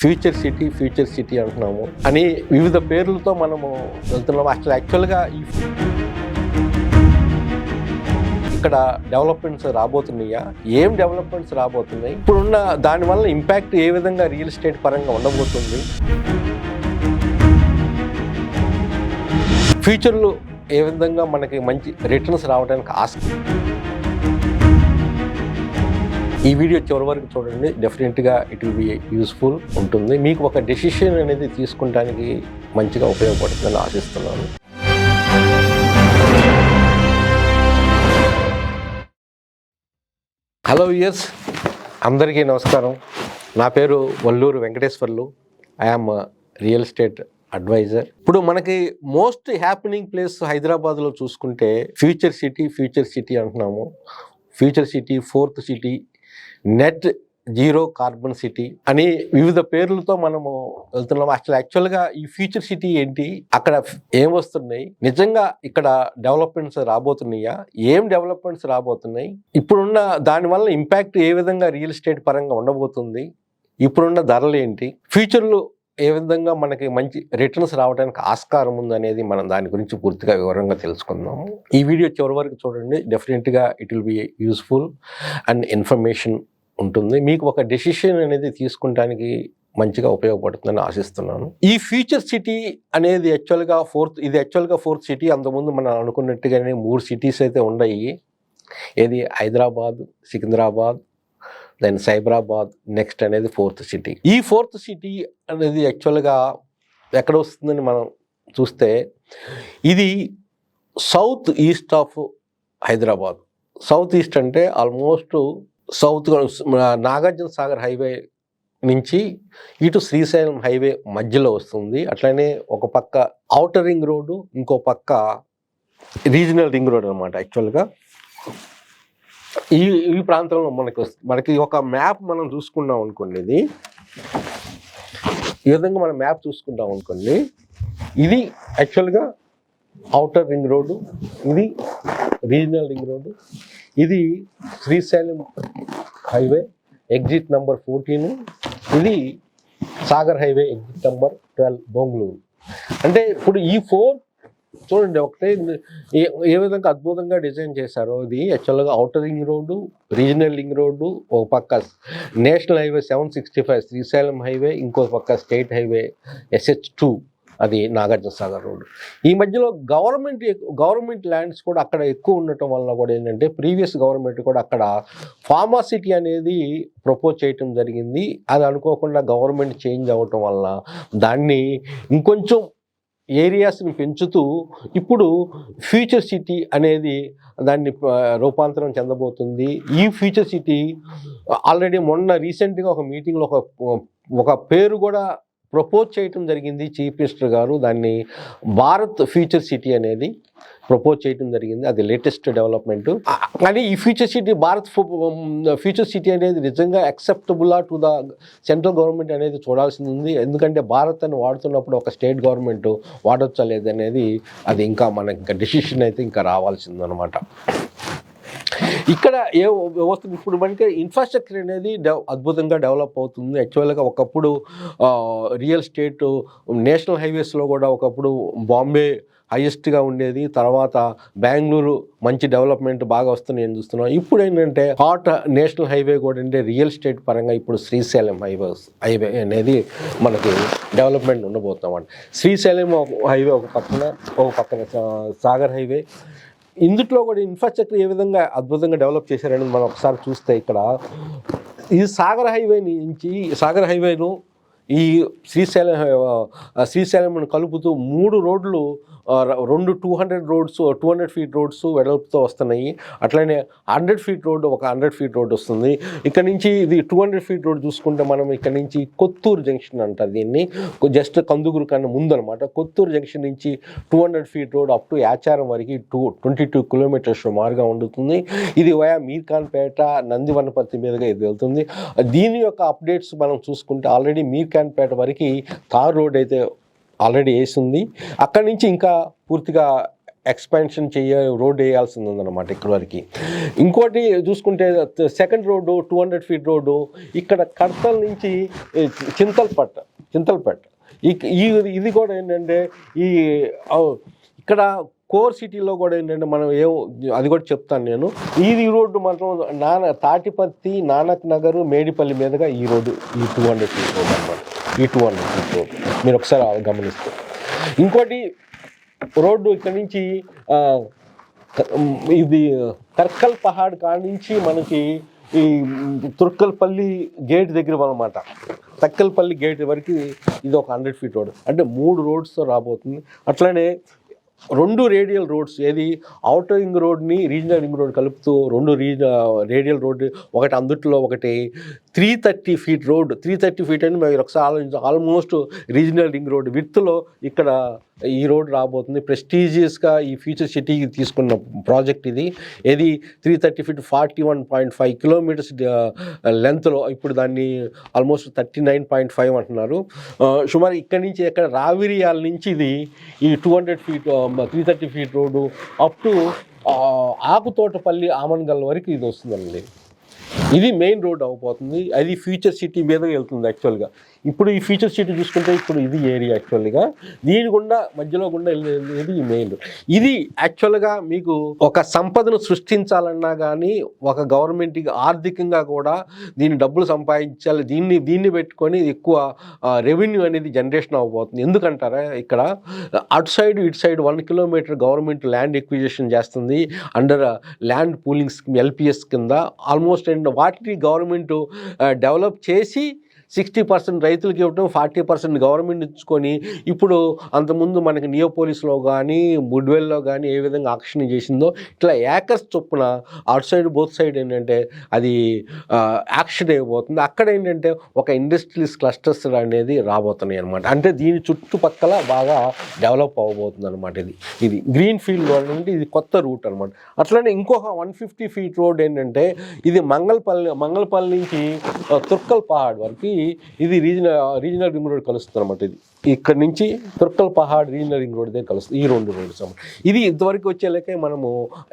Future city అంటున్నాము అని వివిధ పేర్లతో మనము వెళ్తున్నాము. యాక్చువల్గా ఇక్కడ డెవలప్మెంట్స్ రాబోతున్నాయా, ఏం డెవలప్మెంట్స్ రాబోతున్నాయి, ఇప్పుడున్న దానివల్ల ఇంపాక్ట్ ఏ విధంగా రియల్ ఎస్టేట్ పరంగా ఉండబోతుంది, ఫ్యూచర్లో ఏ విధంగా మనకి మంచి రిటర్న్స్ రావడానికి ఆస్కారం. ఈ వీడియో చివరి వరకు చూడండి, డెఫినెట్గా ఇట్ విల్ బి యూస్ఫుల్ ఉంటుంది. మీకు ఒక డెసిషన్ అనేది తీసుకుంటానికి మంచిగా ఉపయోగపడుతుందని ఆశిస్తున్నాను. హలో వ్యూయర్స్, అందరికీ నమస్కారం. నా పేరు Valluru Venkateswarlu. I am real estate advisor. ఇప్పుడు మనకి మోస్ట్ హ్యాపెనింగ్ ప్లేస్ హైదరాబాద్లో చూసుకుంటే ఫ్యూచర్ సిటీ అంటున్నాము. Future city, fourth city, net zero carbon city అని వివిధ పేర్లతో మనము వెళ్తున్నాము. యాక్చువల్గా ఈ ఫ్యూచర్ సిటీ ఏంటి, అక్కడ ఏం వస్తున్నాయి, నిజంగా ఇక్కడ డెవలప్మెంట్స్ రాబోతున్నాయా, ఏం డెవలప్మెంట్స్ రాబోతున్నాయి, ఇప్పుడున్న దానివల్ల ఇంపాక్ట్ ఏ విధంగా రియల్ ఎస్టేట్ పరంగా ఉండబోతుంది, ఇప్పుడున్న ధరలు ఏంటి, ఫ్యూచర్లో ఏ విధంగా మనకి మంచి రిటర్న్స్ రావడానికి ఆస్కారం ఉందనేది మనం దాని గురించి పూర్తిగా వివరంగా తెలుసుకుందాము. ఈ వీడియో చివరి వరకు చూడండి, డెఫినెట్గా it will be useful and information ఉంటుంది. మీకు ఒక డెసిషన్ అనేది తీసుకుంటానికి మంచిగా ఉపయోగపడుతుందని ఆశిస్తున్నాను. ఈ ఫ్యూచర్ సిటీ అనేది యాక్చువల్గా ఫోర్త్ సిటీ. అంతకుముందు మనం అనుకున్నట్టుగానే 3 సిటీస్ అయితే ఉన్నాయి. ఏది హైదరాబాద్, సికింద్రాబాద్, దెన్ సైబరాబాద్, నెక్స్ట్ అనేది ఫోర్త్ సిటీ. ఈ ఫోర్త్ సిటీ అనేది యాక్చువల్గా ఎక్కడ వస్తుందని మనం చూస్తే ఇది south east of Hyderabad. South east అంటే almost south Nagarjuna Sagar highway నుంచి ఇటు శ్రీశైలం హైవే మధ్యలో వస్తుంది. అట్లనే ఒక పక్క ఔటర్ రింగ్ రోడ్డు, ఇంకో పక్క రీజనల్ రింగ్ రోడ్ అనమాట. యాక్చువల్గా ఈ ప్రాంతంలో మనకి ఒక మ్యాప్ మనం చూసుకున్నాం అనుకోండి, ఈ విధంగా మనం మ్యాప్ చూసుకుంటాం అనుకోండి, ఇది యాక్చువల్గా ఔటర్ రింగ్ రోడ్డు, ఇది రీజనల్ రింగ్ రోడ్డు, ఇది శ్రీశైలం హైవే ఎగ్జిట్ నెంబర్ 14, ఇది Sagar highway exit number 12 Bengaluru. అంటే ఇప్పుడు ఈ 4 చూడండి, ఒకటే ఏ విధంగా అద్భుతంగా డిజైన్ చేశారో. ఇది యాక్చువల్గా outer ring road, regional ring road, ఒక పక్క నేషనల్ హైవే 765 శ్రీశైలం హైవే, ఇంకో పక్క స్టేట్ హైవే SH2, అది నాగార్జున సాగర్ రోడ్డు. ఈ మధ్యలో గవర్నమెంట్ ల్యాండ్స్ కూడా అక్కడ ఎక్కువ ఉండటం వల్ల కూడా ఏంటంటే ప్రీవియస్ గవర్నమెంట్ కూడా అక్కడ ఫార్మా సిటీ అనేది ప్రపోజ్ చేయటం జరిగింది. అది అనుకోకుండా గవర్నమెంట్ చేంజ్ అవ్వటం వల్ల దాన్ని ఇంకొంచెం ఏరియాస్ని పెంచుతూ ఇప్పుడు ఫ్యూచర్ సిటీ అనేది దాన్ని రూపాంతరం చెందబోతుంది. ఈ ఫ్యూచర్ సిటీ ఆల్రెడీ మొన్న రీసెంట్గా ఒక మీటింగ్లో ఒక పేరు కూడా ప్రపోజ్ చేయటం జరిగింది. చీఫ్ మినిస్టర్ గారు దాన్ని భారత్ ఫ్యూచర్ సిటీ అనేది ప్రపోజ్ చేయటం జరిగింది. అది లేటెస్ట్ డెవలప్మెంట్. కానీ ఈ భారత్ ఫ్యూచర్ సిటీ అనేది నిజంగా యాక్సెప్టబులా టు ద సెంట్రల్ గవర్నమెంట్ అనేది చూడాల్సింది ఉంది. ఎందుకంటే భారత్ అని వాడుతున్నప్పుడు ఒక స్టేట్ గవర్నమెంట్ వాడొచ్చా లేదనేది అది ఇంకా మనకి డెసిషన్ అయితే ఇంకా రావాల్సిందనమాట. ఇక్కడ వస్తుంది ఇప్పుడు మనకి ఇన్ఫ్రాస్ట్రక్చర్ అనేది అద్భుతంగా డెవలప్ అవుతుంది. యాక్చువల్గా ఒకప్పుడు రియల్ ఎస్టేట్ నేషనల్ హైవేస్లో కూడా ఒకప్పుడు బాంబే హైయెస్ట్గా ఉండేది. తర్వాత బెంగళూరు మంచి డెవలప్మెంట్ బాగా వస్తుంది చూస్తున్నాం. ఇప్పుడు ఏంటంటే హాట్ నేషనల్ హైవే కూడా అంటే రియల్ ఎస్టేట్ పరంగా ఇప్పుడు శ్రీశైలం హైవే అనేది మనకి డెవలప్మెంట్ ఉండబోతామండి. శ్రీశైలం హైవే ఒక పక్కన సాగర్ హైవే. ఇందులో కూడా ఇన్ఫ్రాస్ట్రక్చర్ ఏ విధంగా అద్భుతంగా డెవలప్ చేశారనేది మనం ఒకసారి చూస్తే ఇక్కడ ఈ సాగర్ హైవేను ఈ శ్రీశైలం కలుపుతూ 3 రోడ్లు, 200 రోడ్స్, 200 ఫీట్ రోడ్స్ వెడల్పుతో వస్తున్నాయి. అట్లనే 100 ఫీట్ రోడ్డు, ఒక 100 ఫీట్ రోడ్ వస్తుంది. ఇక్కడ నుంచి ఇది 200 ఫీట్ రోడ్ చూసుకుంటే మనం ఇక్కడ నుంచి కొత్తూరు జంక్షన్ అంటారు దీన్ని, జస్ట్ కందుకూరు కన్నా ముందు అనమాట. కొత్తూరు జంక్షన్ నుంచి 200 feet road up to Yacharam వరకు 22 కిలోమీటర్స్ సుమారుగా ఉంటుంది. ఇది వయా మీర్ఖాన్పేట, నందివనపర్తి మీదుగా ఇది వెళ్తుంది. దీని యొక్క అప్డేట్స్ మనం చూసుకుంటే ఆల్రెడీ మీర్ఖాన్పేట వరకు తార్ రోడ్ అయితే ఆల్రెడీ వేసింది. అక్కడి నుంచి ఇంకా పూర్తిగా ఎక్స్పాన్షన్ రోడ్ వేయాల్సింది ఉందన్నమాట ఇక్కడ వరకు. ఇంకోటి చూసుకుంటే సెకండ్ రోడ్డు 200 ఫీట్ రోడ్డు ఇక్కడ కడతల నుంచి చింతల్పేట ఇది కూడా ఏంటంటే ఇక్కడ కోర్ సిటీలో కూడా ఏంటంటే మనం అది కూడా చెప్తాను నేను. ఈ రోడ్డు మాత్రం తాటిపత్తి, నానక్ నగర్, మేడిపల్లి మీదుగా ఈ రోడ్డు, ఈ 200 ఫీట్ రోడ్ అనమాట. ఈ 200 ఫీట్ రోడ్ మీరు ఒకసారి గమనిస్తే. ఇంకోటి రోడ్డు ఇక్కడ నుంచి ఇది తర్కల్ పహాడ్ కాడ నుంచి మనకి ఈ తుర్కల్పల్లి గేట్ దగ్గర అనమాట. తక్కల్పల్లి గేట్ వరకు ఇది ఒక 100 ఫీట్ రోడ్, అంటే 3 రోడ్స్తో రాబోతుంది. అట్లనే 2 రేడియల్ రోడ్స్, ఏది అవుటర్ రింగ్ రోడ్ని రీజనల్ రింగ్ రోడ్ కలుపుతూ 2 రేడియల్ రోడ్డు, ఒకటి అందుట్లో ఒకటి 330 ఫీట్ రోడ్. 330 ఫీట్ అని మీరు ఒకసారి ఆలోచించాలి. ఆల్మోస్ట్ రీజనల్ రింగ్ రోడ్ విత్లో ఇక్కడ ఈ రోడ్ రాబోతుంది. ప్రెస్టీజియస్గా ఈ ఫ్యూచర్ సిటీకి తీసుకున్న ప్రాజెక్ట్ ఇది. 330 ఫీట్ 41.5 కిలోమీటర్స్ లెంత్లో, ఇప్పుడు దాన్ని ఆల్మోస్ట్ 39.5 అంటున్నారు. సుమారు ఇక్కడి నుంచి ఎక్కడ రావిరియాల నుంచి ఇది ఈ 200 feet 330 feet road up to Akuthotapalli Amangal వరకు ఇది వస్తుందండి. ఇది మెయిన్ రోడ్ అవబోతుంది. అది ఫ్యూచర్ సిటీ మీదగా వెళ్తుంది యాక్చువల్గా. ఇప్పుడు ఈ ఫ్యూచర్ సిటీ చూసుకుంటే ఇప్పుడు ఇది ఏరియా యాక్చువల్గా, దీని గుండా మధ్యలో గుండా వెళ్ళేది ఈ మెయిన్ రోడ్. ఇది యాక్చువల్గా మీకు ఒక సంపదను సృష్టించాలన్నా కానీ ఒక గవర్నమెంట్కి ఆర్థికంగా కూడా దీన్ని డబ్బులు సంపాదించాలి, దీన్ని పెట్టుకొని ఎక్కువ రెవెన్యూ అనేది జనరేషన్ అవ్వబోతుంది. ఎందుకంటారా, ఇక్కడ అటు సైడ్ ఇటు side 1 kilometre government land acquisition చేస్తుంది under land pooling scheme LPS కింద. ఆల్మోస్ట్ వాటిని గవర్నమెంట్ డెవలప్ చేసి 60% రైతులకి ఇవ్వటం, 40% గవర్నమెంట్ ఇచ్చుకొని, ఇప్పుడు అంతకుముందు మనకి నియోపోలిస్లో కానీ బుడ్వెల్లో కానీ ఏ విధంగా ఆక్షన్ చేసిందో ఇట్లా ఏకర్స్ చొప్పున అవుట్ సైడ్ బోత్ సైడ్ ఏంటంటే అది యాక్షన్ అయిపోతుంది. అక్కడ ఏంటంటే ఒక ఇండస్ట్రియల్స్ క్లస్టర్స్ అనేది రాబోతున్నాయి అనమాట. అంటే దీని చుట్టుపక్కల బాగా డెవలప్ అవ్వబోతుంది అనమాట. ఇది గ్రీన్ ఫీల్డ్ రోడ్ అంటే ఇది కొత్త రూట్ అనమాట. అట్లనే ఇంకొక 150 ఫీట్ రోడ్ ఏంటంటే ఇది మంగళపల్లి నుంచి తుర్కల్ పహాడ్ వరకు ఇది రీజనల్ రింగ్ రోడ్ కలుస్తుంది అనమాట. ఇది ఇక్కడ నుంచి తుర్కల్ పహాడ్ రీజనల్ రింగ్ రోడ్ దగ్గర కలుస్తుంది. ఈ 2 రోడ్స్ అనమాట. ఇది ఇంతవరకు వచ్చేలాకే మనము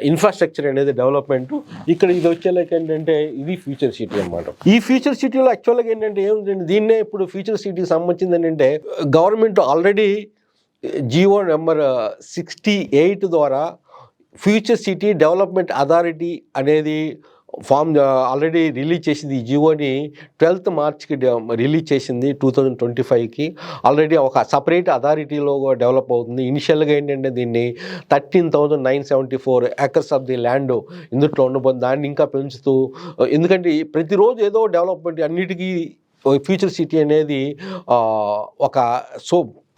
ఇన్ఫ్రాస్ట్రక్చర్ అనేది డెవలప్మెంట్. ఇక్కడ ఇది వచ్చేలాక ఏంటంటే ఇది ఫ్యూచర్ సిటీ అనమాట. ఈ ఫ్యూచర్ సిటీలో యాక్చువల్గా ఏంటంటే ఏమిటంటే దీన్నే ఇప్పుడు ఫ్యూచర్ సిటీకి సంబంధించింది ఏంటంటే గవర్నమెంట్ ఆల్రెడీ జియో నెంబర్ 68 ద్వారా ఫ్యూచర్ సిటీ డెవలప్మెంట్ అథారిటీ అనేది ఫామ్ ఆల్రెడీ రిలీజ్ చేసింది. ఈ జియోని 12th మార్చ్కి రిలీజ్ చేసింది 2025కి. ఆల్రెడీ ఒక సపరేట్ అథారిటీలో డెవలప్ అవుతుంది. ఇనిషియల్గా ఏంటంటే దీన్ని 13,974 acres ఆఫ్ ది ల్యాండ్ ఇందులో ఉండబోతుంది. దాన్ని ఇంకా పెంచుతూ, ఎందుకంటే ప్రతిరోజు ఏదో డెవలప్మెంట్ అన్నిటికీ ఫ్యూచర్ సిటీ అనేది ఒక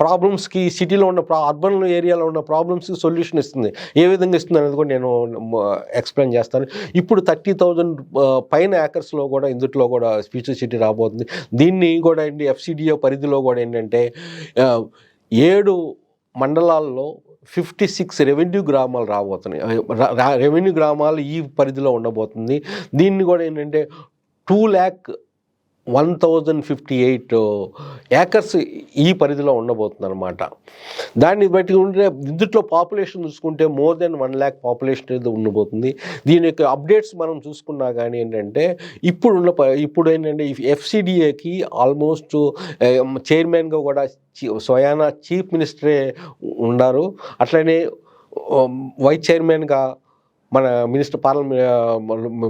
ప్రాబ్లమ్స్కి సిటీలో ఉన్న అర్బన్ ఏరియాలో ఉన్న ప్రాబ్లమ్స్కి సొల్యూషన్ ఇస్తుంది. ఏ విధంగా ఇస్తుంది అనేది కూడా నేను ఎక్స్ప్లెయిన్ చేస్తాను. ఇప్పుడు 30,000 పైన ఏకర్స్లో కూడా ఇందులో కూడా ఫ్యూచర్ సిటీ రాబోతుంది. దీన్ని కూడా ఏంటి FCDA పరిధిలో కూడా ఏంటంటే 7 మండలాల్లో 56 రెవెన్యూ గ్రామాలు రాబోతున్నాయి. రెవెన్యూ గ్రామాలు ఈ పరిధిలో ఉండబోతుంది. దీన్ని కూడా ఏంటంటే 2,01,058 acres ఈ పరిధిలో ఉండబోతుంది అనమాట. దాన్ని బట్టి ఉంటే ఇందులో పాపులేషన్ చూసుకుంటే మోర్ దెన్ 1 lakh పాపులేషన్ అనేది ఉండబోతుంది. దీని యొక్క అప్డేట్స్ మనం చూసుకున్నా కానీ ఏంటంటే ఇప్పుడు ఏంటంటే FCDAకి ఆల్మోస్ట్ చైర్మన్గా కూడా స్వయానా చీఫ్ మినిస్టరే ఉన్నారు. అట్లనే వైస్ చైర్మన్గా మన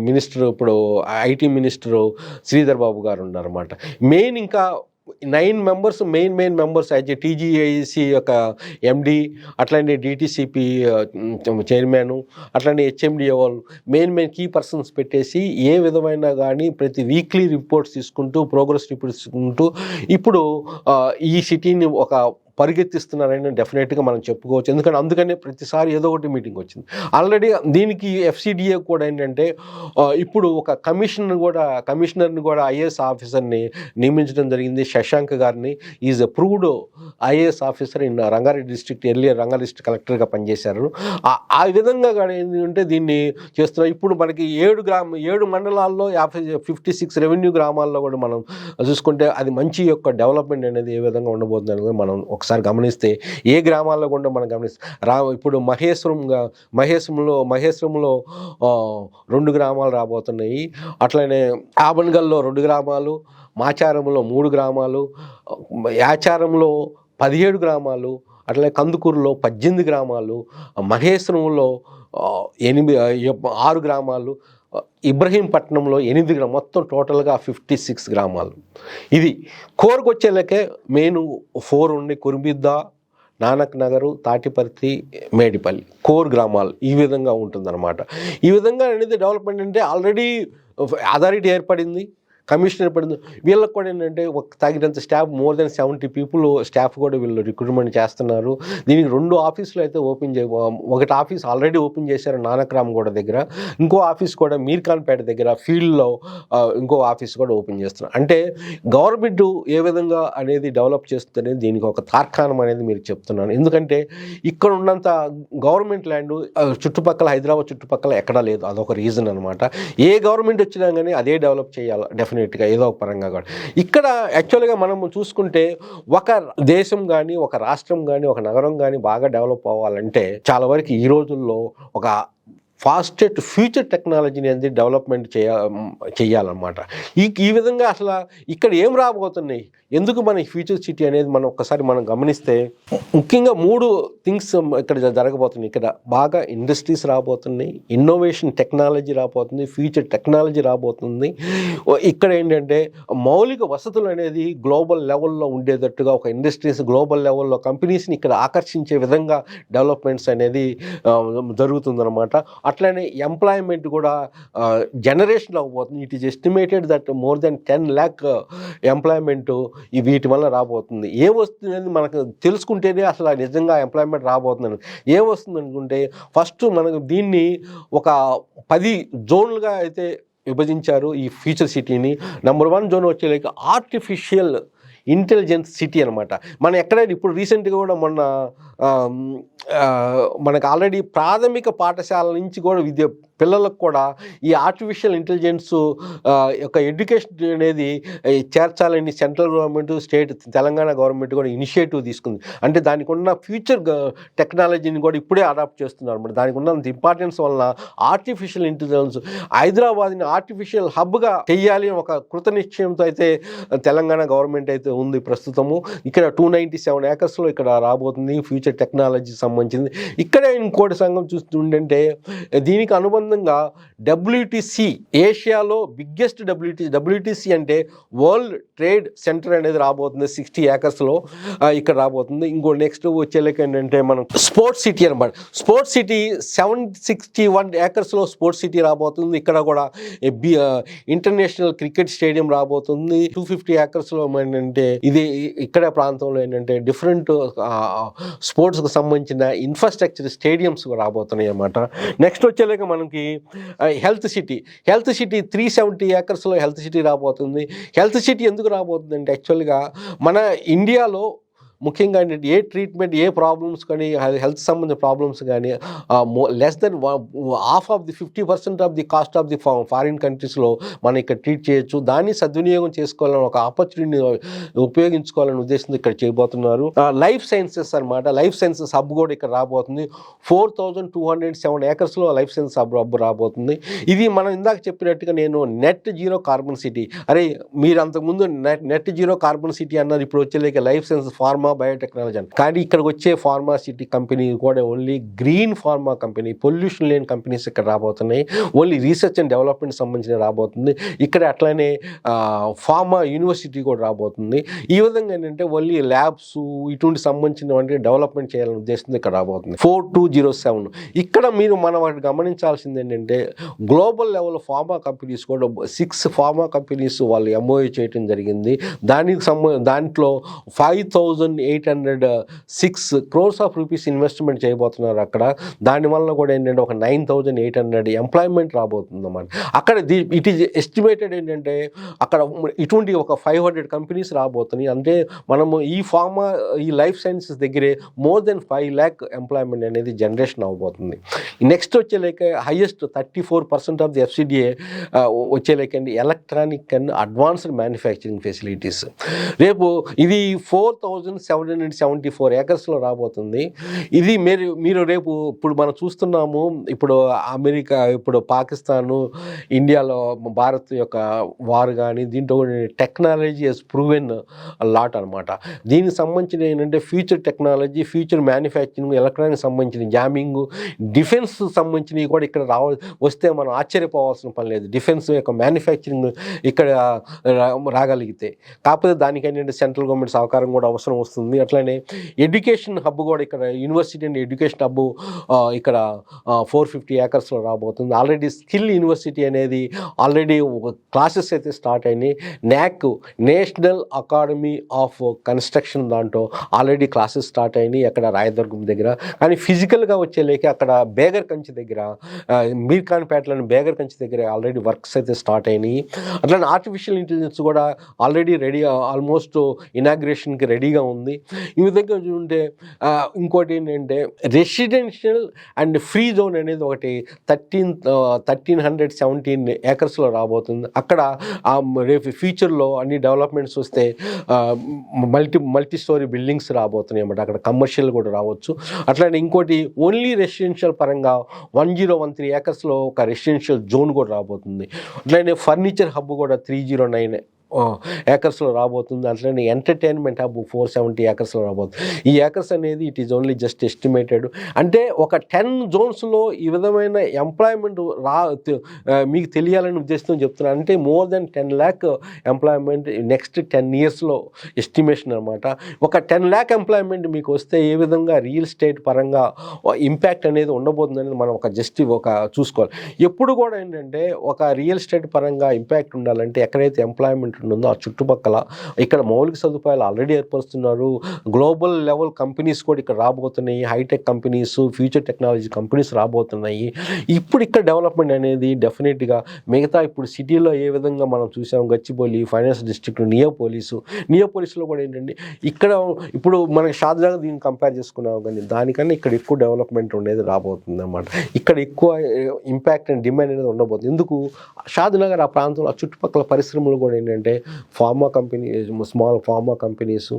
మినిస్టర్ ఇప్పుడు IT మినిస్టరు శ్రీధర్ బాబు గారు ఉన్నారన్నమాట. మెయిన్ ఇంకా 9 మెంబర్స్ మెయిన్ మెంబర్స్ అయితే TGIC యొక్క MD, అట్లనే DTCP చైర్మన్, అట్లనే HMDA వాళ్ళు మెయిన్ కీ పర్సన్స్ పెట్టేసి ఏ విధమైన కానీ ప్రతి వీక్లీ రిపోర్ట్స్ తీసుకుంటూ ప్రోగ్రెస్ రిపోర్ట్స్ తీసుకుంటూ ఇప్పుడు ఈ సిటీని ఒక పరిగెత్తిస్తున్నారని డెఫినెట్గా మనం చెప్పుకోవచ్చు. ఎందుకంటే అందుకనే ప్రతిసారి ఏదో ఒకటి మీటింగ్ వచ్చింది. ఆల్రెడీ దీనికి FCDA కూడా ఏంటంటే ఇప్పుడు ఒక కమిషనర్ని కూడా IAS ఆఫీసర్ని నియమించడం జరిగింది. శశాంక్ గారిని. Is approved IAS officer in Rangareddy district. Earlier Rangareddy district కలెక్టర్గా పనిచేశారు. ఆ విధంగా కూడా ఏంటంటే దీన్ని చేస్తున్నారు. ఇప్పుడు మనకి 7 మండలాల్లో 56 రెవెన్యూ గ్రామాల్లో కూడా మనం చూసుకుంటే అది మంచి యొక్క డెవలప్మెంట్ అనేది ఏ విధంగా ఉండబోతుంది అనేది మనం ఒకసారి గమనిస్తే ఏ గ్రామాల్లో కూడా మనం గమనిస్తే ఇప్పుడు మహేశ్వరంలో 2 గ్రామాలు రాబోతున్నాయి. అట్లనే ఆబన్గల్లో 2 గ్రామాలు, మాచారంలో 3 గ్రామాలు, యాచారంలో 17 గ్రామాలు, అట్లనే కందుకూరులో 18 గ్రామాలు, మహేశ్వరంలో 6 గ్రామాలు, ఇబ్రహీంపట్నంలో 8 గ్రామాలు, మొత్తం టోటల్గా 56 గ్రామాలు. ఇది కోర్కు వచ్చేలకే మెయిన్ 4 ఉండి కురుబిద్ద, నానక్ నగరు, తాటిపర్తి, మేడిపల్లి కోర్ గ్రామాలు ఈ విధంగా ఉంటుందన్నమాట. ఈ విధంగా అనేది డెవలప్మెంట్ అంటే ఆల్రెడీ అథారిటీ ఏర్పడింది, కమిషన్ ఏర్పడింది. వీళ్ళకి కూడా ఏంటంటే తగినంత staff more than 70 people staff కూడా వీళ్ళు రిక్రూట్మెంట్ చేస్తున్నారు. దీనికి 2 ఆఫీసులు అయితే ఒకటి ఆఫీస్ ఆల్రెడీ ఓపెన్ చేశారు నానక్రామ్గూడ దగ్గర, ఇంకో ఆఫీస్ కూడా మీర్ఖాన్పేట దగ్గర ఫీల్డ్లో ఇంకో ఆఫీస్ కూడా ఓపెన్ చేస్తున్నారు. అంటే గవర్నమెంట్ ఏ విధంగా అనేది డెవలప్ చేస్తుంది దీనికి ఒక తార్కాణం అనేది మీరు చెప్తున్నాను. ఎందుకంటే ఇక్కడ ఉన్నంత గవర్నమెంట్ ల్యాండ్ చుట్టుపక్కల హైదరాబాద్ చుట్టుపక్కల ఎక్కడా లేదు. అదొక రీజన్ అనమాట. ఏ గవర్నమెంట్ వచ్చినా కానీ అదే డెవలప్ చేయాలి డెఫినెట్గా ఏదో ఒక పరంగా కూడా. ఇక్కడ యాక్చువల్గా మనం చూసుకుంటే ఒక దేశం కానీ, ఒక రాష్ట్రం కానీ, ఒక నగరం కానీ బాగా డెవలప్ అవ్వాలంటే చాలా వరకు ఈ రోజుల్లో ఒక ఫాస్టెస్ట్ ఫ్యూచర్ టెక్నాలజీని అనేది డెవలప్మెంట్ చేయాలన్నమాట. ఈ విధంగా అసలు ఇక్కడ ఏం రాబోతున్నాయి, ఎందుకు మన ఫ్యూచర్ సిటీ అనేది మనం గమనిస్తే ముఖ్యంగా 3 థింగ్స్ ఇక్కడ జరగబోతున్నాయి. ఇక్కడ బాగా ఇండస్ట్రీస్ రాబోతున్నాయి, ఇన్నోవేషన్ టెక్నాలజీ రాబోతుంది, ఫ్యూచర్ టెక్నాలజీ రాబోతుంది. ఇక్కడ ఏంటంటే మౌలిక వసతులు అనేది గ్లోబల్ లెవెల్లో ఉండేటట్టుగా ఒక ఇండస్ట్రీస్ గ్లోబల్ లెవెల్లో కంపెనీస్ని ఇక్కడ ఆకర్షించే విధంగా డెవలప్మెంట్స్ అనేది జరుగుతుందన్నమాట. అట్లనే ఎంప్లాయ్మెంట్ కూడా జనరేషన్ అవ్వబోతుంది. It is estimated that more than 10 lakh employment వీటి వల్ల రాబోతుంది. ఏ వస్తుంది అనేది మనకు తెలుసుకుంటేనే అసలు నిజంగా ఎంప్లాయ్మెంట్ రాబోతుందని ఏ వస్తుంది అనుకుంటే ఫస్ట్ మనకు దీన్ని ఒక 10 జోన్లుగా అయితే విభజించారు ఈ ఫ్యూచర్ సిటీని. నెంబర్ 1 జోన్ వచ్చేలాగా ఆర్టిఫిషియల్ ఇంటెలిజెన్స్ సిటీ అనమాట. మనం ఎక్కడైనా ఇప్పుడు రీసెంట్గా కూడా మనకు ఆల్రెడీ ప్రాథమిక పాఠశాల నుంచి కూడా పిల్లలకు కూడా ఈ ఆర్టిఫిషియల్ ఇంటెలిజెన్స్ యొక్క ఎడ్యుకేషన్ అనేది చేర్చాలని central government, state Telangana government కూడా ఇనిషియేటివ్ తీసుకుంది. అంటే దానికి ఉన్న ఫ్యూచర్ టెక్నాలజీని కూడా ఇప్పుడే అడాప్ట్ చేస్తున్నారు అన్నమాట. దానికి ఉన్నంత ఇంపార్టెన్స్ వలన ఆర్టిఫిషియల్ ఇంటెలిజెన్స్ హైదరాబాద్ని ఆర్టిఫిషియల్ హబ్గా చెయ్యాలి అని ఒక కృత నిశ్చయంతో అయితే తెలంగాణ గవర్నమెంట్ అయితే ఉంది ప్రస్తుతము. ఇక్కడ 297 acres ఇక్కడ రాబోతుంది ఫ్యూచర్ టెక్నాలజీ సంబంధించింది. ఇక్కడే ఇంకోటి సంఘం చూస్తుంటే దీనికి అనుబంధంగా WTC ఏషియాలో బిగ్గెస్ట్ WTC అంటే వరల్డ్ ట్రేడ్ సెంటర్ అనేది రాబోతుంది 60 acres ఇక్కడ రాబోతుంది. ఇంకో నెక్స్ట్ వచ్చేలేక ఏంటంటే మనం స్పోర్ట్స్ సిటీ అనమాట. Sports city 761 acres sports city రాబోతుంది. ఇక్కడ కూడా ఇంటర్నేషనల్ క్రికెట్ స్టేడియం రాబోతుంది. 250 acres ఏంటంటే ఇది ఇక్కడ ప్రాంతంలో ఏంటంటే డిఫరెంట్ స్పోర్ట్స్కి సంబంధించిన ఇన్ఫ్రాస్ట్రక్చర్ స్టేడియంస్ రాబోతున్నాయి అన్నమాట. నెక్స్ట్ వచ్చేలాక మనకి health city 370 acres health city రాబోతుంది. హెల్త్ సిటీ ఎందుకు రాబోతుంది అంటే యాక్చువల్గా మన ఇండియాలో ముఖ్యంగా ఏంటంటే ఏ ట్రీట్మెంట్ ఏ ప్రాబ్లమ్స్ కానీ హెల్త్ సంబంధించిన ప్రాబ్లమ్స్ కానీ less than half of the 50% of the cost of the foreign కంట్రీస్లో మనం ఇక్కడ ట్రీట్ చేయొచ్చు. దాన్ని సద్వినియోగం చేసుకోవాలని ఒక ఆపర్చునిటీని ఉపయోగించుకోవాలని ఉద్దేశంతో ఇక్కడ చేయబోతున్నారు. లైఫ్ సైన్సెస్ అనమాట. లైఫ్ సైన్సెస్ హబ్ కూడా ఇక్కడ రాబోతుంది. 4207 acres లైఫ్ సైన్స్ హబ్ రాబోతుంది. ఇది మనం ఇందాక చెప్పినట్టుగా నేను నెట్ జీరో కార్బన్ సిటీ, అరే మీరు అంతకుముందు నెట్ జీరో కార్బన్ సిటీ అన్నారు, ఇప్పుడు వచ్చేలేక లైఫ్ సైన్స్ ఫార్మా బయోటెక్నాలజీ అని. కానీ ఇక్కడికి వచ్చే ఫార్మాసిటీ కంపెనీ కూడా only green pharma company, pollution లేని కంపెనీస్ ఇక్కడ రాబోతున్నాయి. ఓన్లీ రీసెర్చ్ అండ్ డెవలప్మెంట్ సంబంధించిన రాబోతుంది. ఇక్కడ అట్లానే ఫార్మా యూనివర్సిటీ కూడా రాబోతుంది. ఈ విధంగా ఏంటంటే ఓన్లీ ల్యాబ్స్ ఇటువంటి సంబంధించిన డెవలప్మెంట్ చేయాలనే ఉద్దేశంతో ఇక్కడ రాబోతుంది. 4207 ఇక్కడ మనం గమనించాల్సింది ఏంటంటే గ్లోబల్ లెవెల్ ఫార్మా కంపెనీస్ కూడా 6 ఫార్మా కంపెనీస్ వాళ్ళు MOU చేయడం జరిగింది. దాంట్లో 5,806 crores of rupees ఇన్వెస్ట్మెంట్ చేయబోతున్నారు అక్కడ. దానివల్ల కూడా ఏంటంటే ఒక 9,800 ఎంప్లాయ్మెంట్ రాబోతుంది అన్నమాట. అక్కడ ఇట్ ఈజ్ ఎస్టిమేటెడ్ ఏంటంటే అక్కడ ఇటువంటి ఒక 500 కంపెనీస్ రాబోతున్నాయి. అంటే మనము ఈ లైఫ్ సైన్సెస్ దగ్గరే మోర్ దెన్ 5 lakh ఎంప్లాయ్మెంట్ అనేది జనరేషన్ అవ్వబోతుంది. నెక్స్ట్ వచ్చేలేక హైయెస్ట్ 34% ఆఫ్ ది FCDA వచ్చేలేకండి electronic and advanced manufacturing facilities. రేపు ఇది 4,000 1,774 ఏకర్స్లో రాబోతుంది. ఇది మీరు రేపు ఇప్పుడు మనం చూస్తున్నాము, ఇప్పుడు అమెరికా, ఇప్పుడు పాకిస్తాను, ఇండియాలో భారత్ యొక్క వార్ కానీ దీంట్లో టెక్నాలజీ హెస్ ప్రూవెన్ లాట్ అనమాట. దీనికి సంబంధించిన ఏంటంటే future technology, future manufacturing, electronic సంబంధించిన జామింగ్, డిఫెన్స్ సంబంధించినవి కూడా ఇక్కడ వస్తే మనం ఆశ్చర్యపోవాల్సిన పని లేదు. డిఫెన్స్ యొక్క మ్యానుఫ్యాక్చరింగ్ ఇక్కడ రాగలిగితే, కాకపోతే దానికి ఏంటంటే సెంట్రల్ గవర్నమెంట్ సహకారం కూడా అవసరం వస్తుంది. అట్లనే ఎడ్యుకేషన్ హబ్ కూడా ఇక్కడ యూనివర్సిటీ అండ్ ఎడ్యుకేషన్ హబ్ ఇక్కడ 450 ఏకర్స్లో రాబోతుంది. ఆల్రెడీ స్కిల్ యూనివర్సిటీ అనేది ఆల్రెడీ క్లాసెస్ అయితే స్టార్ట్ అయినాయి. NAAC, national academy of construction దాంట్లో ఆల్రెడీ క్లాసెస్ స్టార్ట్ అయినాయి అక్కడ రాయదుర్గం దగ్గర. కానీ ఫిజికల్గా వచ్చేలేక అక్కడ బేగర్ కంచి దగ్గర, మీర్ఖాన్పేటలోని బేగర్ కంచి దగ్గర ఆల్రెడీ వర్క్స్ అయితే స్టార్ట్ అయినాయి. అట్లనే ఆర్టిఫిషియల్ ఇంటెలిజెన్స్ కూడా ఆల్రెడీ రెడీ, ఆల్మోస్ట్ ఇనాగ్రేషన్కి రెడీగా ఉంది. ఈ విధంగా చూంటే ఇంకోటి ఏంటంటే రెసిడెన్షియల్ అండ్ ఫ్రీ జోన్ అనేది ఒకటి 1,317 ఏకర్స్లో రాబోతుంది. అక్కడ రేపు ఫ్యూచర్లో అన్ని డెవలప్మెంట్స్ వస్తే మల్టీ స్టోరీ బిల్డింగ్స్ రాబోతున్నాయి అన్నమాట. అక్కడ కమర్షియల్ కూడా రావచ్చు. అట్లానే ఇంకోటి ఓన్లీ రెసిడెన్షియల్ పరంగా 1013 ఏకర్స్లో ఒక రెసిడెన్షియల్ జోన్ కూడా రాబోతుంది. అట్లనే ఫర్నిచర్ హబ్ కూడా 309 ఏకర్స్లో రాబోతుంది. అట్లనే ఎంటర్టైన్మెంట్ హబ్ 470 ఏకర్స్లో రాబోతుంది. ఈ ఏకర్స్ అనేది it is only just estimated. అంటే ఒక 10 జోన్స్లో ఈ విధమైన ఎంప్లాయ్మెంట్ మీకు తెలియాలని ఉద్దేశంతో చెప్తున్నాను. అంటే more than 10 lakh employment next 10 yearsలో ఎస్టిమేషన్ అనమాట. ఒక 10 lakh ఎంప్లాయ్మెంట్ మీకు వస్తే ఏ విధంగా రియల్ ఎస్టేట్ పరంగా ఇంపాక్ట్ అనేది ఉండబోతుందని మనం ఒక చూసుకోవాలి. ఎప్పుడు కూడా ఏంటంటే ఒక రియల్ ఎస్టేట్ పరంగా ఇంపాక్ట్ ఉండాలంటే ఎక్కడైతే ఎంప్లాయ్మెంట్ ఉందో ఆ చుట్టుపక్కల ఇక్కడ మౌలిక సదుపాయాలు ఆల్రెడీ ఏర్పరుస్తున్నారు. గ్లోబల్ లెవెల్ కంపెనీస్ కూడా ఇక్కడ రాబోతున్నాయి. Hitech companies, future technology companies రాబోతున్నాయి. ఇప్పుడు ఇక్కడ డెవలప్మెంట్ అనేది డెఫినెట్గా మిగతా ఇప్పుడు సిటీలో ఏ విధంగా మనం చూసాం, గచ్చిబౌలి, ఫైనాన్స్ డిస్ట్రిక్ట్, నియోపోలిస్లో కూడా ఏంటంటే ఇక్కడ ఇప్పుడు మనకి షాద్నగర్ దీన్ని కంపేర్ చేసుకున్నాం కానీ దానికన్నా ఇక్కడ ఎక్కువ డెవలప్మెంట్ ఉండేది రాబోతుంది అన్నమాట. ఇక్కడ ఎక్కువ ఇంపాక్ట్ అండ్ డిమాండ్ అనేది ఉండబోతుంది. ఎందుకు షాద్నగర్ ఆ ప్రాంతంలో ఆ చుట్టుపక్కల పరిశ్రమలు కూడా ఏంటంటే pharma company, small pharma companies,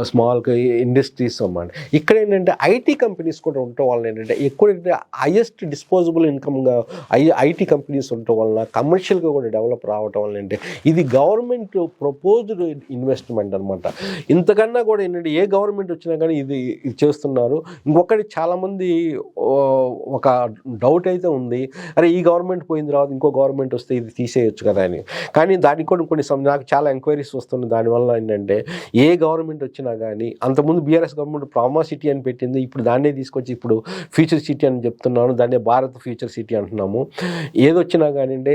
small industries అన్నమాట. ఇక్కడ ఏంటంటే ఐటీ కంపెనీస్ కూడా ఉండటం వలన ఏంటంటే ఎక్కువ హైయెస్ట్ డిస్పోజబుల్ ఇన్కమ్గా ఐటీ కంపెనీస్ ఉండటం వలన కమర్షియల్గా కూడా డెవలప్ రావటం వల్ల అంటే ఇది గవర్నమెంట్ ప్రపోజ్డ్ ఇన్వెస్ట్మెంట్ అనమాట. ఇంతకన్నా కూడా ఏంటంటే ఏ గవర్నమెంట్ వచ్చినా కానీ ఇది చేస్తున్నారు. ఇంకొకటి చాలామంది ఒక డౌట్ అయితే ఉంది, అరే ఈ గవర్నమెంట్ పోయిన తర్వాత ఇంకో గవర్నమెంట్ వస్తే ఇది తీసేయచ్చు కదా అని. కానీ దానికి కూడా కొన్ని నాకు చాలా ఎంక్వైరీస్ వస్తున్నాయి. దానివల్ల ఏంటంటే ఏ గవర్నమెంట్ వచ్చినా కానీ అంతకుముందు బీఆర్ఎస్ గవర్నమెంట్ ప్రామా సిటీ అని పెట్టింది, ఇప్పుడు దాన్నే తీసుకొచ్చి ఇప్పుడు ఫ్యూచర్ సిటీ అని చెప్తున్నాను, దాన్నే భారత్ ఫ్యూచర్ సిటీ అంటున్నాము. ఏదొచ్చినా కానీ అంటే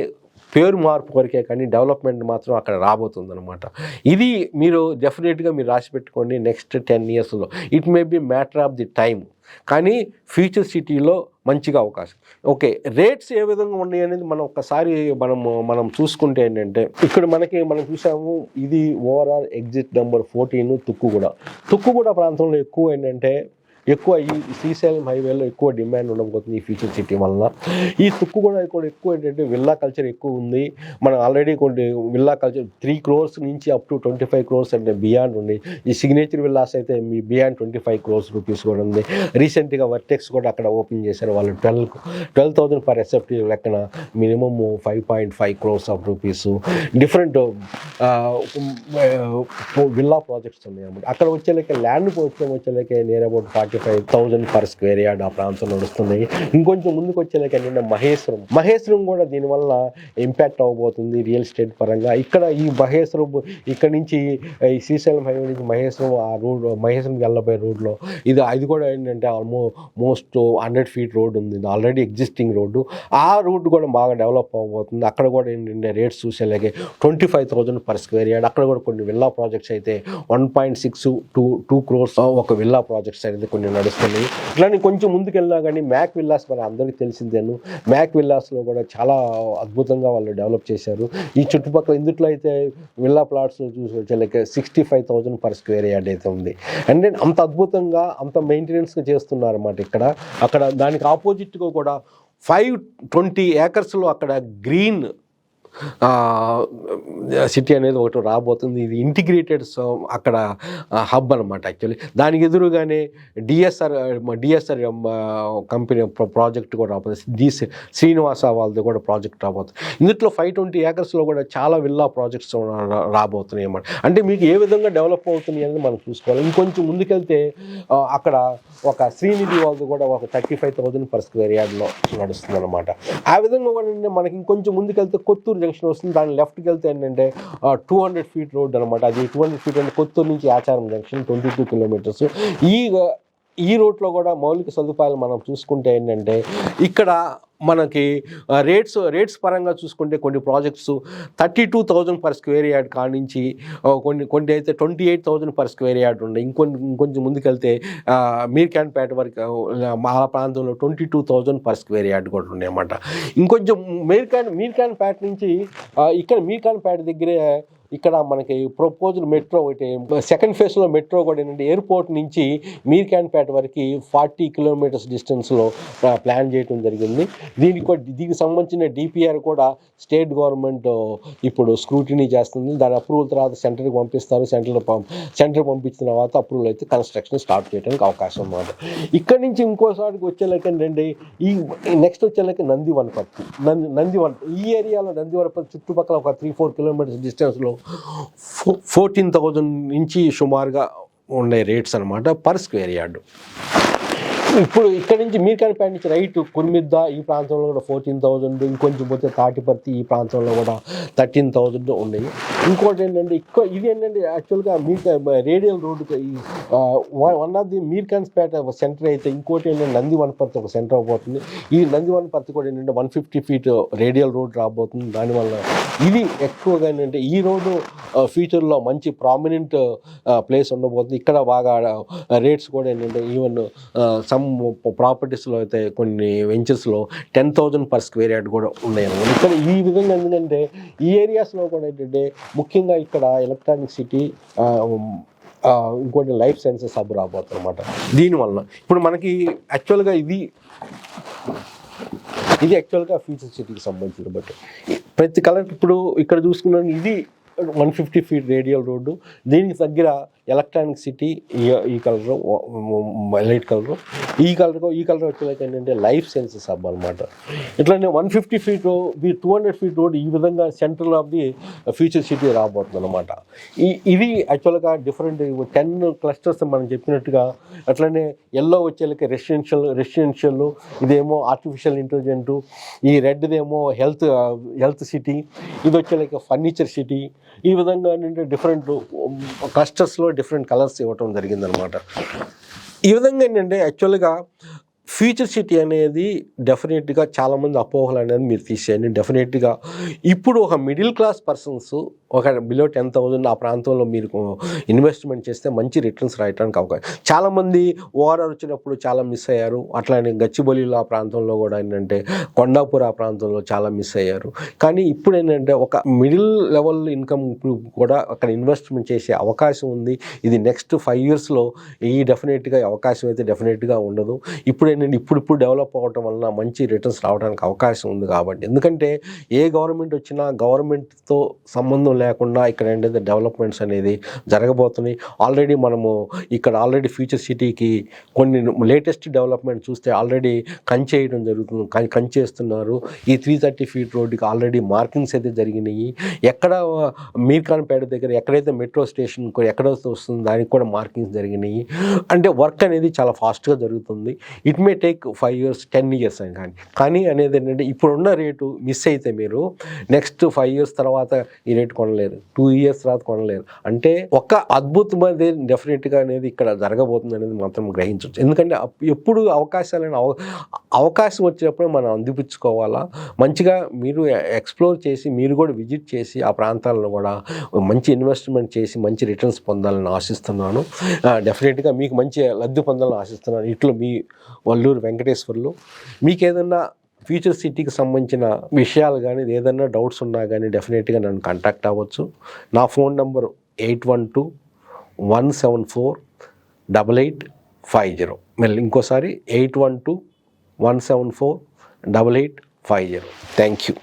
పేరు మార్పు వరకే కానీ డెవలప్మెంట్ మాత్రం అక్కడ రాబోతుంది అనమాట. ఇది మీరు డెఫినెట్గా మీరు రాసి పెట్టుకోండి. నెక్స్ట్ 10 yearsలో it may be matter of the time, కానీ ఫ్యూచర్ సిటీలో మంచిగా అవకాశం. ఓకే, రేట్స్ ఏ విధంగా ఉన్నాయి అనేది మనం ఒక్కసారి మనం చూసుకుంటే ఏంటంటే ఇక్కడ మనం చూసాము ఇది ఓవరాల్ ఎగ్జిట్ నెంబర్ 14 తుక్కుగూడ ప్రాంతంలో ఎక్కువ ఏంటంటే ఎక్కువ ఈ శ్రీశైలం హైవేలో ఎక్కువ డిమాండ్ ఉండబోతుంది ఈ ఫ్యూచర్ సిటీ వల్ల. ఈ తుక్కుగూడ కూడా ఎక్కువ ఏంటంటే విల్లా కల్చర్ ఎక్కువ ఉంది. మనం ఆల్రెడీ కొన్ని విల్లా కల్చర్ 3 crores నుంచి అప్ టు 25 crores అంటే బియాండ్ ఉంది. ఈ సిగ్నేచర్ విల్లాస్ అయితే మీ బియాండ్ 25 crores రూపీస్ కూడా ఉంది. రీసెంట్గా వర్టెక్స్ కూడా అక్కడ ఓపెన్ చేశారు. వాళ్ళు 12,000 per SFT లెక్కన minimum 5.5 crores of rupees different villa projects ఉన్నాయి అన్నమాట. అక్కడ వచ్చేలేక ల్యాండ్ వచ్చేలేక near about 45,000 per square yard ఆ ప్రాంతంలో నడుస్తుంది. ఇంకొంచెం ముందుకు వచ్చేలేక ఏంటంటే మహేశ్వరం కూడా దీనివల్ల ఇంపాక్ట్ అవ్వబోతుంది రియల్ ఎస్టేట్ పరంగా. ఇక్కడ ఈ మహేశ్వరం ఇక్కడ నుంచి ఈ శ్రీశైలం హైవే నుంచి మహేశ్వరం ఆ రోడ్, మహేశ్వరం వెళ్ళబోయే రోడ్లో అది కూడా ఏంటంటే ఆల్మోస్ట్ 100 feet రోడ్ ఉంది, ఆల్రెడీ ఎగ్జిస్టింగ్ రోడ్డు. ఆ రోడ్డు కూడా బాగా డెవలప్ అవ్వబోతుంది. అక్కడ కూడా ఏంటంటే రేట్స్ చూసేలాగే 25,000 per square yard. అక్కడ కూడా కొన్ని విల్లా ప్రాజెక్ట్స్ అయితే 1.6 to 2 crores ఒక విల్లా ప్రాజెక్ట్స్ అయితే కొన్ని నడుస్తున్నాయి. ఇట్లానే కొంచెం ముందుకు వెళ్ళినా కానీ మ్యాక్ విల్లాస్ మన అందరికీ తెలిసిందేను. మ్యాక్ విల్లాస్లో కూడా చాలా అద్భుతంగా వాళ్ళు డెవలప్ చేశారు. ఈ చుట్టుపక్కల ఇందుట్లో అయితే విల్లా ప్లాట్స్ చూసి వచ్చేలాక 65,000 per square yard అయితే ఉంది. అండ్ అంత అద్భుతంగా అంత మెయింటెనెన్స్గా చేస్తున్నారు అన్నమాట అక్కడ దానికి ఆపోజిట్గా కూడా 520 acresలో అక్కడ గ్రీన్ సిటీ అనేది ఒకటి రాబోతుంది. ఇది ఇంటిగ్రేటెడ్ అక్కడ హబ్ అనమాట. యాక్చువల్లీ దానికి ఎదురుగానే డిఎస్ఆర్ కంపెనీ ప్రాజెక్ట్ కూడా రాబోతుంది. శ్రీనివాస వాళ్ళది కూడా ప్రాజెక్ట్ రాబోతుంది. ఇందులో 520 acres కూడా చాలా విల్లా ప్రాజెక్ట్స్ రాబోతున్నాయి అన్నమాట. అంటే మీకు ఏ విధంగా డెవలప్ అవుతున్నాయి అనేది మనం చూసుకోవాలి. ఇంకొంచెం ముందుకెళ్తే అక్కడ ఒక శ్రీనిధి వాళ్ళది కూడా ఒక 35,000 per square yardలో నడుస్తుంది అనమాట. ఆ విధంగా కూడా మనకి ఇంకొంచెం ముందుకెళ్తే కొత్తూరు జంక్షన్ వస్తుంది. దాని లెఫ్ట్కి వెళ్తే ఏంటంటే 200 feet రోడ్ అనమాట. అది 200 feet అంటే కొత్తూరు నుంచి ఆచారం జంక్షన్ 22 kilometers. ఈ రోడ్లో కూడా మౌలిక సదుపాయాలు మనం చూసుకుంటే ఏంటంటే ఇక్కడ మనకి రేట్స్ పరంగా చూసుకుంటే కొన్ని ప్రాజెక్ట్స్ 32,000 per square yard కానించి కొన్ని అయితే 28,000 per square yard ఉన్నాయి. ఇంకొంచెం ముందుకెళ్తే మీర్ఖాన్పేట వరకు ఆ ప్రాంతంలో 22,000 per square yard కూడా ఉన్నాయి అన్నమాట. ఇంకొంచెం మీర్ఖాన్పేట నుంచి ఇక్కడ మీర్ఖాన్పేట దగ్గరే ఇక్కడ మనకి ప్రపోజ్డ్ మెట్రో ఒకటి సెకండ్ ఫేజ్లో మెట్రో కూడా ఏంటంటే ఎయిర్పోర్ట్ నుంచి మీర్ఖాన్పేట వరకు 40 kilometers డిస్టెన్స్లో ప్లాన్ చేయడం జరిగింది. దీనికి సంబంధించిన డిపిఆర్ కూడా స్టేట్ గవర్నమెంట్ ఇప్పుడు స్క్రూటినీ చేస్తుంది. దాని అప్రూవల్ తర్వాత సెంటర్కి పంపిస్తారు. సెంటర్ పంపించిన తర్వాత అప్రూవల్ అయితే కన్స్ట్రక్షన్ స్టార్ట్ చేయడానికి అవకాశం అన్నమాట. ఇక్కడ నుంచి ఇంకోసారికి వచ్చేలాక ఏంటంటే ఈ నెక్స్ట్ వచ్చేలాక నందివనపర్తి ఈ ఏరియాలో నందివనపర్తి చుట్టుపక్కల ఒక 3-4 kilometers డిస్టెన్స్లో 14,000 నుంచి సుమారుగా ఉండే రేట్స్ అనమాట పర్ స్క్వేర్ యార్డు. ఇప్పుడు ఇక్కడ నుంచి మీర్ఖాన్పేట నుంచి రైట్ కుర్మిద్ద ఈ ప్రాంతంలో కూడా 14,000, ఇంకొంచెం పోతే తాటిపర్తి ఈ ప్రాంతంలో కూడా 13,000 ఉన్నాయి. ఇంకోటి ఏంటంటే ఇది ఏంటంటే యాక్చువల్గా రేడియల్ రోడ్డుకి one of the Mirkhanpet centre అయితే ఇంకోటి ఏంటంటే నందివనపర్తి ఒక సెంటర్ అవబోతుంది. ఈ నందివనపర్తి కూడా ఏంటంటే 150 feet రేడియల్ రోడ్ రాబోతుంది. దానివల్ల ఇది ఎక్కువగా ఏంటంటే ఈ రోడ్డు ఫ్యూచర్లో మంచి ప్రామినెంట్ ప్లేస్ ఉండబోతుంది. ఇక్కడ బాగా రేట్స్ కూడా ఏంటంటే ఈవెన్ సమ్ ప్రాపర్టీస్లో అయితే కొన్ని వెంచర్స్లో 10,000 per square yard కూడా ఉన్నాయి. ఇక్కడ ఈ విధంగా ఎందుకంటే ఈ ఏరియాస్లో కూడా ఏంటంటే ముఖ్యంగా ఇక్కడ ఎలక్ట్రానిక్ సిటీ ఇంకోటి లైఫ్ సైన్సెస్ హబ్ రాబోతుంది అనమాట. దీనివల్ల ఇప్పుడు మనకి యాక్చువల్గా ఇది యాక్చువల్గా ఫ్యూచర్ సిటీకి సంబంధించిన బట్టి ప్రతి కలర్ ఇప్పుడు ఇక్కడ చూసుకున్నాను ఇది 150 feet రేడియల్ రోడ్డు. దీనికి దగ్గర ఎలక్ట్రానిక్ సిటీ ఈ కలర్ లైట్ కలర్ ఈ కలర్ వచ్చేలాక ఏంటంటే లైఫ్ సైన్సెస్ హబ్ అనమాట. ఇట్లానే 150 feet 200 feet రోడ్ ఈ విధంగా central of the future city రాబోతుంది అనమాట. ఇది యాక్చువల్గా డిఫరెంట్ 10 clusters మనం చెప్పినట్టుగా. అట్లనే ఎల్లో వచ్చేలాక రెసిడెన్షియల్ ఇదేమో ఆర్టిఫిషియల్ ఇంటెలిజెంట్, ఈ రెడ్దేమో హెల్త్ సిటీ, ఇది వచ్చేలాక ఫర్నిచర్ సిటీ. ఈ విధంగా ఏంటంటే డిఫరెంట్ క్లస్టర్స్లో డిఫరెంట్ కలర్స్ ఇవ్వటం జరిగిందనమాట. ఈ విధంగా ఏంటంటే యాక్చువల్గా ఫ్యూచర్ సిటీ అనేది డెఫినెట్గా చాలామంది అపోహలు అనేది మీరు తీసేయండి. డెఫినెట్గా ఇప్పుడు ఒక మిడిల్ క్లాస్ పర్సన్స్ ఒక బిలో 10,000 ఆ ప్రాంతంలో మీరు ఇన్వెస్ట్మెంట్ చేస్తే మంచి రిటర్న్స్ రాయడానికి అవకాశం. చాలామంది ఓఆర్ఆర్ వచ్చినప్పుడు చాలా మిస్ అయ్యారు. అట్లానే గచ్చిబౌలిలో ఆ ప్రాంతంలో కూడా ఏంటంటే కొండాపూర్ ఆ ప్రాంతంలో చాలా మిస్ అయ్యారు. కానీ ఇప్పుడు ఏంటంటే ఒక మిడిల్ లెవెల్ ఇన్కమ్ కూడా అక్కడ ఇన్వెస్ట్మెంట్ చేసే అవకాశం ఉంది. ఇది నెక్స్ట్ 5 yearsలో ఈ డెఫినెట్గా అవకాశం అయితే డెఫినెట్గా ఉండదు. ఇప్పుడు ఏంటంటే ఇప్పుడు డెవలప్ అవ్వటం వలన మంచి రిటర్న్స్ రావడానికి అవకాశం ఉంది. కాబట్టి ఎందుకంటే ఏ గవర్నమెంట్ వచ్చినా గవర్నమెంట్తో సంబంధం లేకుండా ఇక్కడ ఏంటంటే డెవలప్మెంట్స్ అనేది జరగబోతున్నాయి. ఆల్రెడీ మనము ఇక్కడ ఫ్యూచర్ సిటీకి కొన్ని లేటెస్ట్ డెవలప్మెంట్ చూస్తే ఆల్రెడీ కంచేయడం జరుగుతుంది, కంచేస్తున్నారు. ఈ 330 feet రోడ్డుకి ఆల్రెడీ మార్కింగ్స్ అయితే జరిగినాయి. ఎక్కడ మీర్ఖాన్పేట దగ్గర ఎక్కడైతే మెట్రో స్టేషన్ ఎక్కడైతే వస్తుందో దానికి కూడా మార్కింగ్స్ జరిగినాయి. అంటే వర్క్ అనేది చాలా ఫాస్ట్గా జరుగుతుంది. It may take 5 years 10 years అని కానీ అనేది ఏంటంటే ఇప్పుడున్న రేటు మిస్ అయితే మీరు నెక్స్ట్ 5 years తర్వాత ఈ రేటు కొనలేరు, 2 years తర్వాత కొనలేరు. అంటే ఒక అద్భుతమైనది డెఫినెట్గా అనేది ఇక్కడ జరగబోతుంది అనేది మాత్రం గ్రహించవచ్చు. ఎందుకంటే ఎప్పుడు అవకాశం వచ్చినప్పుడు మనం అందిపుచ్చుకోవాలా. మంచిగా మీరు ఎక్స్ప్లోర్ చేసి మీరు కూడా విజిట్ చేసి ఆ ప్రాంతాలను కూడా మంచి ఇన్వెస్ట్మెంట్ చేసి మంచి రిటర్న్స్ పొందాలని ఆశిస్తున్నాను. డెఫినెట్గా మీకు మంచి లబ్ధి పొందాలని ఆశిస్తున్నాను. ఇట్లు మీ వల్లూరు వెంకటేశ్వర్లు. మీకు ఏదన్నా ఫ్యూచర్ సిటీకి సంబంధించిన విషయాలు కానీ ఏదైనా డౌట్స్ ఉన్నా కానీ డెఫినెట్గా నన్ను కాంటాక్ట్ అవ్వచ్చు. నా ఫోన్ నంబరు 812-174-8850. మళ్ళీ ఇంకోసారి 812-174-8850. Thank you.